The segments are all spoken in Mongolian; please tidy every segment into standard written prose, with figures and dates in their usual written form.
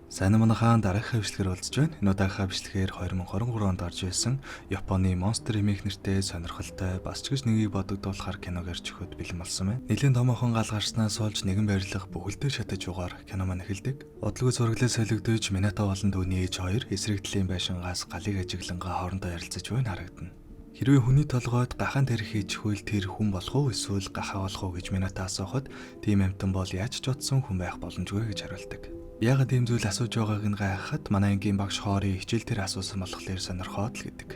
Сайн манайхаа дараагийн бичлэгээр уулзж байна. Энэ удаагийн бичлэгээр 2023 онд орж ирсэн Японы Monster Remake нэртэй сонирхолтой бас ч гэж нэгийг бодогдуулахар киног ярьж өгөхөд бэлэн болсон байна. Нилийн томоохон гал гарснаас олж нэгэн барилга бүхэлдээ шатаж угаар кино маань эхэлдэг. Удалгүй зураглал солигдож Минато болон дүүний ээж хоёр эсрэг талын байшингаас галыг ажиглангаа хоорондоо ярилцаж байна харагдана. Хэрвээ хүний толгойд гахаан тарих хийчихвэл тэр хүн болох уу эсвэл гахаа болох уу гэж Минато асуухад тийм амтан бол яаж ч утсан хүн байх боломжгүй гэж хариулдаг. Яагаад ийм зүйл асууж байгааг нь гайхахад манай ангийн багш хоорын хичээл дээр асуусан болохоор сонирхоод л гэдэг.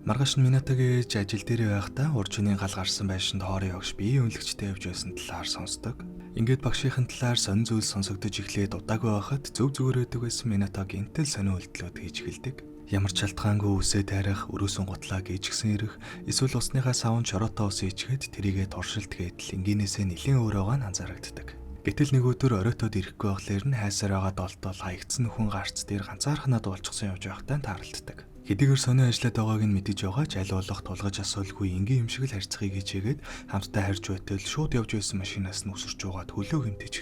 Маргааш нь Минатогийн ээж ажил дээр байхдаа уржууны гал гарсан байшинд хоорын огш биеийн үнэлэгчтэй явж байсан талаар сонсдог. Ингээд багшийн талаар сонин зүйл сонсогдож эхлээд удаагүй байхад зөв зүгээр байдаг байсан Минато гинтэл сонин үйлдэлүүд хийж эхэлдэг. Ямар ч шалтгаангүй үсээ тайрах, өрөөсөн гутлаа гүйжгсэн ирэх, эсвэл усныхаа савн чоротоо ус ичгээд тэрийгэ туршилт гэдэл энгийнээсээ нэлийн өөр байгаа нь анзаарагддаг. Гэтэл нэг өдөр оройтоод ирэхгүй байхлаар нь хайсаар байгаа долтол хаягдсан нөхөн гарц дээр ганцаархнаа дуулчихсан явж байхтай таарлтдаг. Хэдийгээр сонио ажиллаад байгааг нь мэдэж байгаа ч аль болох тулгаж асуулгүй энгийн юм шиг л харьцахыг хичээгээд хамтдаа харж байтал шууд явж байсан машинаас нь үсэрч угаад хөлөө гэмтэж.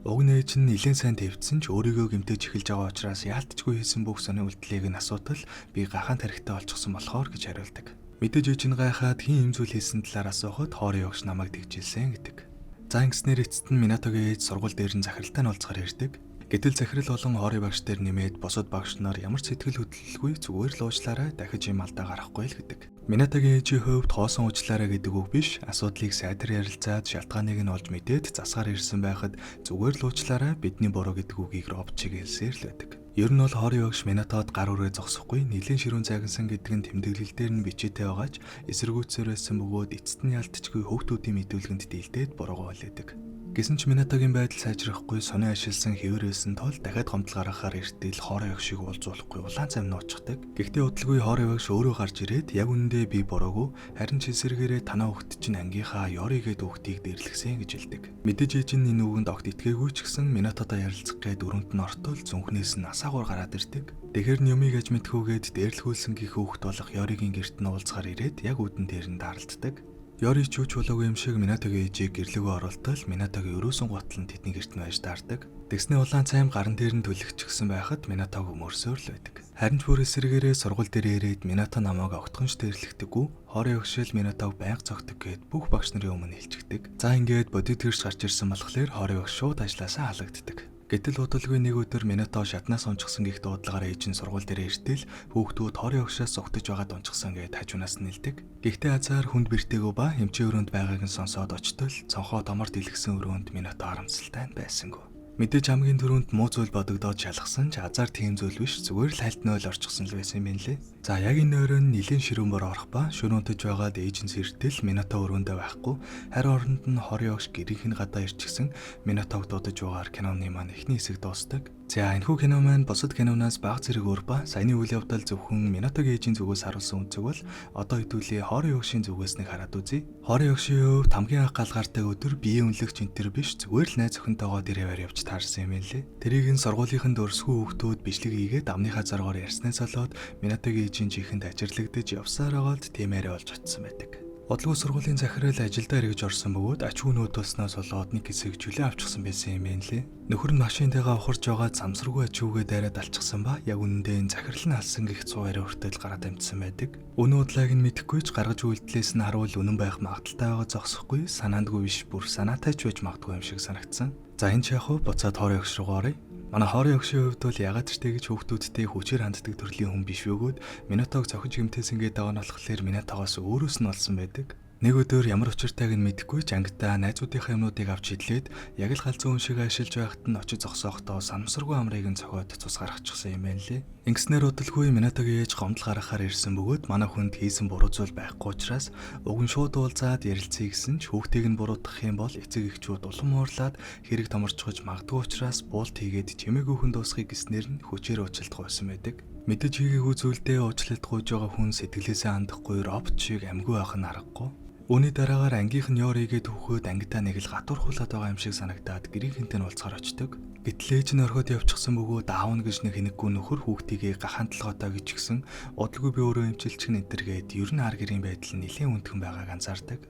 Уг нээж нь нэлээд сайн твцсэн ч өөрийгөө гэмтэж эхэлж байгаа учраас яалтчгүй хийсэн бүх сонио үйлдэлийг нь асуудал би гахаан тарихтай олчихсон болохоор гэж хариулдаг. Мэдээж ээж нь гайхаад хин юм зүйл хийсэн талаар асуухад хоорын өгш намайг тэгжилсэн гэдэг. За ингэснээр эцэст нь Минатогийн ээж сургууль дээр нь захиралтай нь уулзахаар ирдэг. Гэтэл захирал болон хоорын багш дээр нэмээд бусад багш нар ямар ч сэтгэл хөдлөлгүй зүгээр л уучлаарай дахиж юм алдаа гарахгүй л гэдэг. Минатогийн ээжийн хувьд хоосон уучлаарай гэдэг үг биш, асуудлыг сайдар ярилцаад шалтгааныг нь олж мэдээд засгаар ирсэн байхад зүгээр л уучлаарай бидний буруу гэдэг үгийг робот чиг хэлсээр л байдаг. Ер нь бол хоорын багш Минатод гар үрээ зогсохгүй нэлийн ширүүн загинсан гэдэг нь тэмдэглэл дээр нь бичээтэй байгаач эсэргүүцсээр байсан бөгөөд эцэст нь ялтчгүй хүүхдүүдийн мэдүүлгэнд дийлдээд буруугаа олээдэг. Гэсэн ч Минатогийн байдал сайжрахгүй сонио ашигласан хэвээрсэн тул дахиад гомдол гаргахаар эртэл хоорын багшийг уулзуулахгүй улаан цам нуучдаг. Гэхдээ удалгүй хоорын багш өөрөө гарч ирээд яг үнэндээ би буруугүй харин ч эсэргээрээ танаа хүүхд чинь ангийнхаа Ёригээд хүүхдийг дэрлэгсэн гэж хэлдэг. Мэдээж ээж нь энэ үгэнд огт итгээгүй ч гэсэн Минатодоо ярилцах гээд өрөнд нь ортол зүнхнээс нь асаагуур гараад ирдэг. Тэгэхэр нь юмыг аж мэдхүүгээд дээрлэхүүлсэн гих хүүхд болох Ёригийн гэрт нь уулзахаар ирээд яг үүдэн дээр нь даралддаг. Ёри ч үуч болоогүй юм шиг Минатогийн ээжийг гэрлэгөө оруултал Минатогийн өрөөсөн гутал нь тэдний гэрт нь байж даардаг. Тэгснээ улаан цайм гарын дээр нь түлхчихсэн байхад Минатог өмөрсөөр л байдаг. Харин ч бүр эсэргээрээ сургууль дээр ирээд Минато намайг огтхонч дээрлэхдэггүй. Хоорын өгшөл Минатог байнга цогтөг гэд бүх багш нарын өмнө хэлчихдэг. За ингээд бодит төрш гарч ирсэн болохоор хоорын өгш шууд ажилласаа халагддаг. Гэтэл удалгүй нэг өдөр Минато шатнаас унчихсан гих дуудлагаараа ээж нь сургууль дээр иртэл хүүхдүүд хоорын өгшөөс зогтож байгаад унчихсан гэд хажуунаас нь нэлдэг. Гэхдээ азар хүнд бэртээгөө ба хэмжээ өрөөнд байгааг нь сонсоод очтол цонхоо домор дэлгэсэн өрөөнд Минато харамсалтай байсангүй. Мэдээж хамгийн түрүүнд муу зүйл бодогдоод шалгасан ч азар тийм зүйл биш зүгээр л хальт нойл орчихсон л байсан юм лээ. За яг энэ өрөөнд нэлийн ширүүн бор орох ба шөрөөнтөж байгаад ээж нь сэртэл Минато өрөөндөө байхгүй харин оронд нь хоорын огш гэрийнх нь гадаа ирчихсэн Минатог дуудаж байгаар киноны маань эхний хэсэг дуусдаг. За энэхүү кино маань бусад киноноос бага зэрэг өөр ба саяны үйл явдал зөвхөн Минатогийн ээжийн зүгээс харуулсан үнцэг бол одоо хэдүүлээ хоорын огшийн зүгээс нэг хараад үзье. Хоорын огшийн хувьд хамгийн анх галгартай өдөр биеийн үнэлэгч энтер биш зүгээр л найз охинтойгоо тэр яваар явж таарсан юм лээ. Тэрийг нь сургуулийнхын дөрсгүй хүүхдүүд бичлэг хийгээд амныхаа зоргоор ярьснаас болоод Минатогийн ээжийн чихэнд ажирлагдаж явсаар байгаад тиймээрээ болж очсон байдаг. Бодлого сургуулийн захирал ажилдаа эргэж орсон бөгөөд ач үн өдөөснөөс болоод нэг хэсэг жүлээ авчихсан байсан юм байна лээ. Нөхөр нь машинтайгаа ухарч байгаад самсаргүй ач үгээ дайраад алчихсан ба яг үнэндээ захирал нь алсан гих 100 арай хүртэл гараад амжсан байдаг. Өнөө удлааг нь мэдэхгүй ч гаргаж үйлдэлээс нь харуул үнэн байх магадaltaй байгаа зогсохгүй санаандгүй биш бүр санаатай ч байж магадгүй юм шиг санагдсан. За энэ ч яг хуу буцаад хоорын өгш рүү оръё. Манай хоорын өгшийн хувьд бол ягаад ч тэгж хүүхдүүдтэй хүчээр ханддаг төрлийн хүн биш бөгөөд Минатог цохиж гэмтээсэнгээд байгаа нь болохоор Минатогоос өөрөөс нь олсон байдаг. Нэг өдөр ямар учиртайг нь мэдэхгүй ч ангидаа найзуудынхаа юмнуудыг авч идлээд яг л галзуу хүн шиг ашиглаж байхад нь очиж зогсохдоо санамсаргүй амрыг нь цохиод цус гаргачихсан юм байна лээ. Ингэснээр удалгүй Минатогийн ээж гомдол гаргахаар ирсэн бөгөөд манай хүнд хийсэн буруу зүйл байхгүй учраас уг нь шууд уулзаад ярилцъя гэсэн ч хүүхдийг нь буруутгах юм бол эцэг эхчүүд улам уурлаад хэрэг томорчгож магадгүй учраас буулт хийгээд чимээгүй хүн дуусхийг гэснээр нь хүчээр уучлалтгүй байсан байдаг. Мэдээж хийгээгүй зүйлдээ уучлалт гуйж байгаа хүн сэтгэлээсээ хандахгүй робот шиг амгүй байх нь аргагүй. Үүний дараагаар ангийнх нь Ёригээд хөхөөд ангидаа нэг л гатуурхуулаад байгаа юм шиг санагдаад гэрийнхэнтэй нь уулзахаар очдөг. Гэтэл ээж нь орхиод явчихсан бөгөөд аав нь гэж нэг хинэггүй нөхөр хүүхдийгээ гахаан толгойтой гэж гисэн удалгүй би өөрөө эмчилчих нь энтергээд ер нь ар гэрийн байдал нь нэлээд өндгөн байгааг анзаардаг.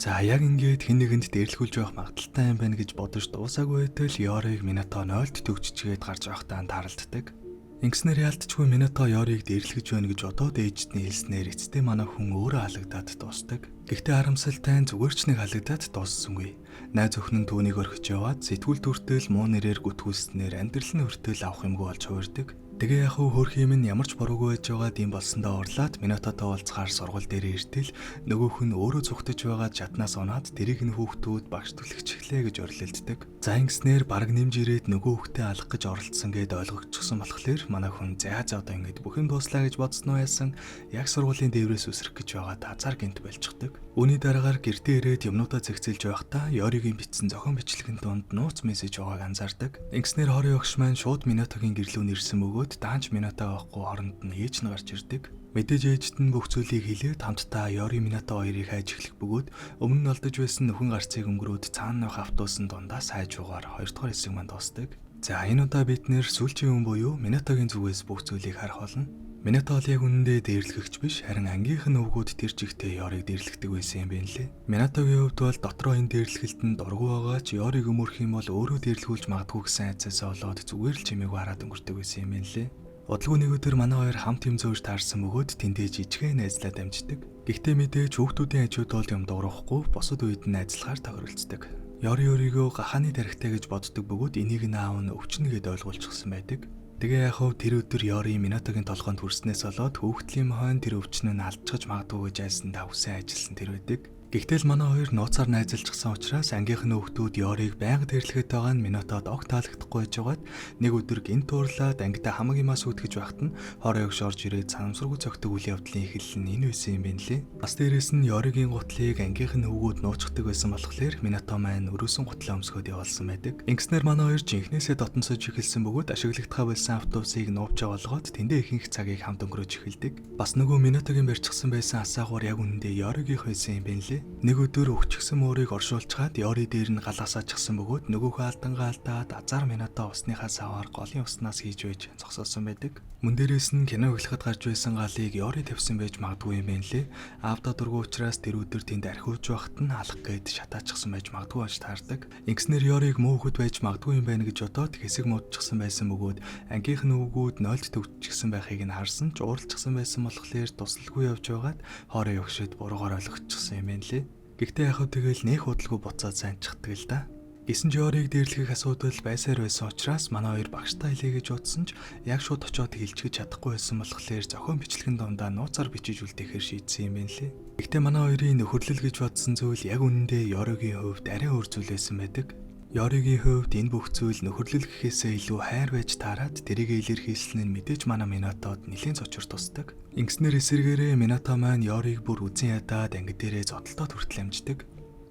За яг ингээд хэн нэгэнд дээрлэхүүлж байх магадaltaй юм байна гэж бодож дуусаагүй байтал Ёриг Минато 0-д төгччгээд гарч байхдаа таарлддаг. Ингэснээр яалтчгүй Минато Ёриг дээрлэхэж байна гэж бодоод ээжтний хэлснээр эцтэй манай хүн өөрөө халагдаад дуусдаг. Гэхдээ харамсалтай нь зүгээр ч нэг халагдаад дууссангүй. Найз өхнөн түүнийг орхиж яваад сэтгүүл төртөл муу нэрээр гүтгүүлснээр амьдрал нь өртөл авах юмгүй болж хувирдаг. Тэгээ яг хөрх юм нь ямар ч буруугүй байж байгаад юм болсондоо урлаад Минатотой уулзахаар сургууль дээр иртэл нөгөөх нь өөрөө зүгтэж байгаа чаднаас унаад тэрийг нь хүүхдүүд багш түлхчихлээ гэж орилэлддэг. За ингэснээр бараг нэмж ирээд нөгөө хүүхдээ алах гэж оролцсон гэд ойлгогдчихсон болохоор манай хүн за одоо ингэж бүх юм дууслаа гэж бодсноо яасан яг сургуулийн дээврээс үсрэх гэж байгаа тазар гинт болчихдог. Үүний дараагаар гэртээ ирээд юмнуудаа зэгцэлж байхдаа Ёригийн бичсэн зохион бичлэгийн донд нууц мессеж байгааг анзаардаг. Ингэснээр хорын огш маань шууд Минатогийн гэрлүүн ирсэн бөгөөд даанч Минато байхгүй хооронд нь ээж нь гарч ирдэг. Мэдээж ээжт нь бүх зүйлийг хэлээд хамтдаа Ёри Минато хоёрыг хайж эхлэх бөгөөд өмнө нь олдож байсан нөхөн гарцыг өнгөрөөд цаана байх автобусын дундаас хайж угаар 2 дугаар хэсэг манд дуусдаг. За энэ удаа бид нэр сүүлчийн хүн буюу Минатогийн зүгээс бүх зүйлийг харах болно. Минато яг үнэндээ дээрлэхэгч биш харин ангийнх нь өвгүүд тэр чигтээ Ёриг дээрлэхдэг байсан юм байна лээ. Минатогийн хувьд бол дотроо энэ дээрлэхэлтэнд дургүй байгаа ч Ёриг өмөрөх юм бол өөрөө дээрлэхүүлж магадгүй гэсэн айцаас болоод зүгээр л чимээгүй хараад өнгөрдөг байсан юм байна лээ. Удалгүй нэг өдөр манай хоёр хамт юм зөөр таарсан бөгөөд тэндээ жижигхэн найзлаад амждаг. Гэхдээ мэдээж хүүхдүүдийн хажууд бол юм дуурахгүй бусад үед нь найзлахаар тохиролцдог. Ёри өөрийгөө гахааны тарихтай гэж боддог бөгөөд энийг нь аав нь өвчнө гэд ойлгуулчихсан байдаг. Тэгээ яг хөө тэр өдөр Ёри Минатогийн толгойд хүрснээс болоод хүүхдлийн хойно тэр өвчнөө нь алдчихж магадгүй гэж айсан давсан ажилласан тэр байдаг. Гэхдээ л манай хоёр нууцаар найзалчихсан учраас ангийнх нь хүүхдүүд Ёриг байнга дээрлэхэд байгаа нь Минатод огт таалагдахгүй байжгаад нэг өдөр гинт туурлаад ангидаа хамаг юмас үтгэж байхад нь хорой өгш орж ирээд санамсаргүй цогтөг үйл явдлын эхлэл нь энэ байсан юм байна лээ. Бас дээрэс нь Ёригийн гутлыг ангийнх нь хүүгүүд нуучдаг байсан болохоор Минато маань өрөөсөн гутлаа өмсгөөд явуулсан байдаг. Ингэснээр манай хоёр жинхнээсээ дотносож эхэлсэн бөгөөд ашиглагдхаа байсан автобусыг нууж олгоод тэндээ ихэнх цагийг хамт өнгөрөөж эхэлдэг. Бас нөгөө Минатогийн барьчихсан байсан асаагуур яг үнэндээ Ёригийнх байсан юм байна лээ. Нэг өдөр өгчихсэн мөрийг оршуулчаад Ёри дээр нь галаасаачихсан бөгөөд нөгөөхөө алдангаа алдаад азар Минато усныхаа саваар голын уснаас хийж байж зогсоосон байдаг. Мөн дээрээс нь кино өглөхөд гарч байсан галыг Ёри тавьсан байж магадгүй юм байна лээ. Аавда дургүй учраас тэр өдөр тэнд архиуж байхад нь алах гээд шатаачсан байж магадгүй болж таардаг. Ингэснээр Ёриг муу хөхд байж магадгүй юм байна гэж бодоод хэсэг муудчихсан байсан бөгөөд ангийнх нь өвгүүд 0-д төгччихсэн байхыг нь харсан ч ууралчихсан байсан болохоор туслалгүй явж байгаад хоорой өгшөд буруугаар ойлгочихсон юм байна лээ. Гэхдээ яг хөө тэгэл нэх худалгүй буцаад сайнчихдаг л да. Гисэн ч Ёриг дээрлэхийг асуудал байсаар байсан учраас манай хоёр багштай хэлье гэж утсан ч яг шууд очиод хэлчихэж чадахгүй байсан болохоор зохион бичлэгийн дундаа нууцаар бичиж үлдээхээр шийдсэн юм байна лээ. Гэхдээ манай хоёрын нөхөрлөл гэж бодсон зүйл яг үнэндээ Ёригийн хувьд арай өөр зүйл байсан байдаг. Ёригийн хувьд энэ бүх зүйл нөхөрлөл гэхээсээ илүү хайр байж таарад тэрийг илэрхийлсэн нь мэдээж манай Минатод нэлээд цочор тусдаг. Ингэснээр эсэргээрээ Минато маань Ёриг бүр үзэн ядаад анги дээрээ зодтолтод хүртэл амждаг.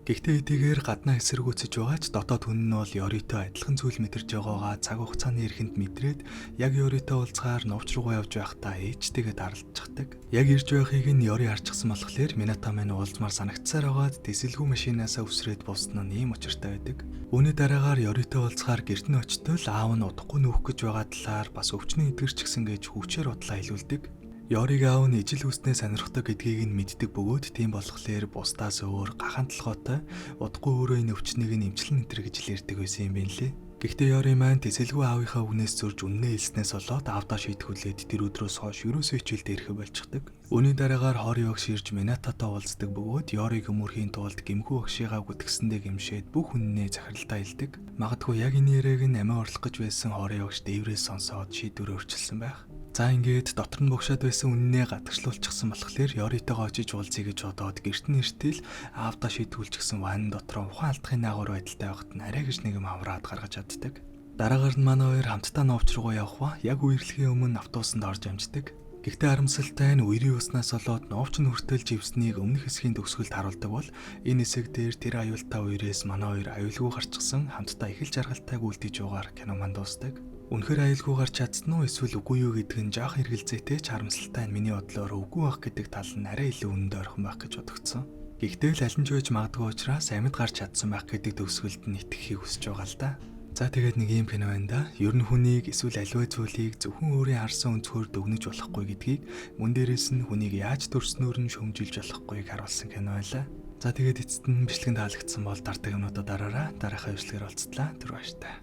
Гэхдээ эдгээр гаднаа эсэргүүцэж байгаа ч дотоод хүн нь бол Ёритой адилхан зүйл мэдэрж байгаагаа цаг хугацааны эрэхэнд мэдрээд яг Ёритой уулзахаар нууц руугаа явж байхдаа ээжтэйгээ даралдчихдаг. Яг ирж байхыг нь Ёри харчихсан болохоор Минато маань уулзмаар санагцсаар байгаад тэсэлгүй машинаасаа үсрээд бусна нь ийм учиртай байдаг. Үүний дараагаар Ёритой уулзахаар гэрт нь очтол аав нь удахгүй нүүх гэж байгаа талаар бас өвчнөө эдгэрчихсэн гэж хүчээр бодлоо илүүлдэг. Ёриг аав нь ижил үснээ сонирхдаг гэдгийг нь мэддэг бөгөөд тийм болохоор бусдаас өөр гахаан толгойтой удахгүй өөрөө энэ өвчнийг нь эмчлэн энтер гэж лэрдэг байсан юм байна лээ. Гэхдээ Ёри маань тэсэлгүй аавынхаа үгнээс зурж үннээ хэлснээс болоод аавдаа шийтгүүлээд тэр өдрөөс хойш ерөөсөө хичээлдээ ирэхэд болчихдог. Үүний дараагаар хорийн багш ирж Минатотой уулздаг бөгөөд Ёриг өмөрхийн тулд гэмхүү багшигаа гүтгсэндээ гимшээд бүх үннээ захиралдаа хэлдэг. Магадгүй яг энэ яриаг нь амиа орлох гэж байсан хорийн багш дээврээс сонсоод шийдвэр өөрчилсөн байх. За ингээд дотор нь богшоод байсан үннээ гадагшлуулчихсан болохоор Ёритойгоо очиж уулзъя гэж бодоод гэрт нь иртэл аавдаа шийтгүүлчихсэн ван дотроо ухаан алдахын наагур байдалтай байхад нь арай гэж нэг юм авраад гаргаж чаддаг. Дараагаар нь манай хоёр хамтдаа новч руугаа явах ба яг үерхлийн өмнө автобусанд орж амждаг. Гэхдээ харамсалтай нь үерийн уснаас болоод новч нь хүртэл живснийг өмнөх хэсгийн төгсгөлд харуулдаг бол энэ хэсэг дээр тэр аюултай үерээс манай хоёр аюулгүй гарчсан хамтдаа их л жаргалтайг үлдээж байгаагаар кино манд дуусдаг. Үнэхээр аюулгүй гарч чадсан уу эсвэл үгүй юу гэдэг нь жоох хэргэлзээтэй ч харамсалтай нь миний бодлоор үгүй байх гэдэг тал нь арай илүү үнэндээ ойрхон байх гэж бодогдсон. Гэхдээ л аль нь ч байж магадгүй учраас амьд гарч чадсан байх гэдэг төгсгөлд нь итгэхийг хүсэж байгаа л да. За тэгээд нэг юм кино байна да. Ер нь хүнийг эсвэл аливаа зүйлийг зөвхөн өөрийн харсан өнцгөр дүгнэж болохгүй гэдгийг мөн дээрээс нь хүнийг яаж төрснөөр нь шөмжилж болохгүйг харуулсан кино байлаа. За тэгээд эцэст нь бичлэгэн таалагдсан бол дараагийн юмнуудаа дараараа дараахаа бичлэгээр уулзтлаа. Түр баяртай.